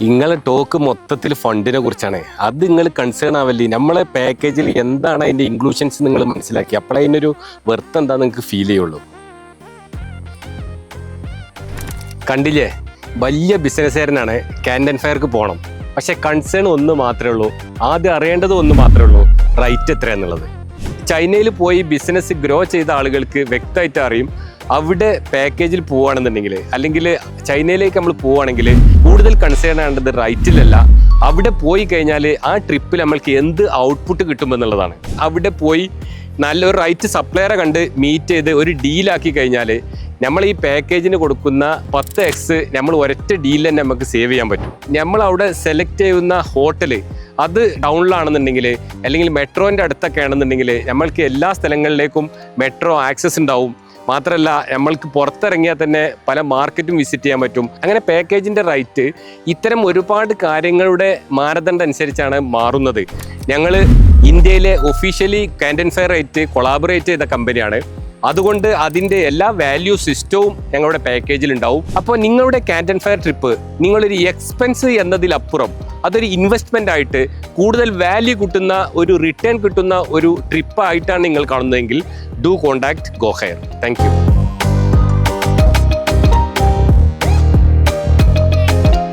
നിങ്ങളെ ടോക്ക് മൊത്തത്തിൽ ഫണ്ടിനെ കുറിച്ചാണ്. അത് നിങ്ങൾ കൺസേൺ ആവല്ലേ. നമ്മളെ പാക്കേജിൽ എന്താണ് അതിൻ്റെ ഇൻക്ലൂഷൻസ് നിങ്ങൾ മനസ്സിലാക്കി. അപ്പോഴേ അതിനൊരു വെർത്ത് എന്താ നിങ്ങൾക്ക് ഫീൽ ചെയ്യുള്ളൂ. കണ്ടില്ലേ, വലിയ ബിസിനസ്സുകാരനാണ് ക്യാൻറ്റൻ ഫെയർക്ക് പോകണം. പക്ഷെ കൺസേൺ ഒന്ന് മാത്രമേ ഉള്ളൂ, ആദ്യം അറിയേണ്ടത് ഒന്ന് മാത്രമേ ഉള്ളൂ, റൈറ്റ് എത്രയാന്നുള്ളത്. ചൈനയിൽ പോയി ബിസിനസ് ഗ്രോ ചെയ്ത ആളുകൾക്ക് വ്യക്തമായിട്ട് അറിയും. അവിടെ പാക്കേജിൽ പോവുകയാണെന്നുണ്ടെങ്കിൽ, അല്ലെങ്കിൽ ചൈനയിലേക്ക് നമ്മൾ പോവുകയാണെങ്കിൽ കൂടുതൽ കൺസേൺ ആവേണ്ടത് റൈറ്റിലല്ല, അവിടെ പോയി കഴിഞ്ഞാൽ ആ ട്രിപ്പിൽ നമ്മൾക്ക് എന്ത് ഔട്ട്പുട്ട് കിട്ടുമെന്നുള്ളതാണ്. അവിടെ പോയി നല്ലൊരു റൈറ്റ് സപ്ലയറെ കണ്ട് മീറ്റ് ചെയ്ത് ഒരു ഡീലാക്കി കഴിഞ്ഞാൽ നമ്മൾ ഈ പാക്കേജിന് കൊടുക്കുന്ന 10x നമ്മൾ ഒരൊറ്റ ഡീലിൽ തന്നെ നമുക്ക് സേവ് ചെയ്യാൻ പറ്റും. നമ്മൾ അവിടെ സെലക്ട് ചെയ്യുന്ന ഹോട്ടൽ അത് ടൗണിലാണെന്നുണ്ടെങ്കിൽ, അല്ലെങ്കിൽ മെട്രോൻ്റെ അടുത്തൊക്കെ ആണെന്നുണ്ടെങ്കിൽ നമ്മൾക്ക് എല്ലാ സ്ഥലങ്ങളിലേക്കും മെട്രോ ആക്സസ് ഉണ്ടാവും. മാത്രമല്ല, നമ്മൾക്ക് പുറത്തിറങ്ങിയാൽ തന്നെ പല മാർക്കറ്റും വിസിറ്റ് ചെയ്യാൻ പറ്റും. അങ്ങനെ പാക്കേജിൻ്റെ റൈറ്റ് ഇത്തരം ഒരുപാട് കാര്യങ്ങളുടെ മാനദണ്ഡം അനുസരിച്ചാണ് മാറുന്നത്. ഞങ്ങൾ ഇന്ത്യയിലെ ഒഫീഷ്യലി ക്യാൻറ്റൻ ഫെയർ ആയിട്ട് കൊളാബറേറ്റ് ചെയ്ത കമ്പനിയാണ്. അതുകൊണ്ട് അതിൻ്റെ എല്ലാ വാല്യൂ സിസ്റ്റവും ഞങ്ങളുടെ പാക്കേജിൽ ഉണ്ടാവും. അപ്പോൾ നിങ്ങളുടെ ക്യാൻറ്റൻ ഫെയർ ട്രിപ്പ് നിങ്ങളൊരു എക്സ്പെൻസ് എന്നതിലപ്പുറം അതൊരു ഇൻവെസ്റ്റ്മെൻ്റ് ആയിട്ട് കൂടുതൽ വാല്യൂ കിട്ടുന്ന ഒരു റിട്ടേൺ കിട്ടുന്ന ഒരു ട്രിപ്പായിട്ടാണ് നിങ്ങൾ കാണുന്നതെങ്കിൽ do contact go hair. Thank you.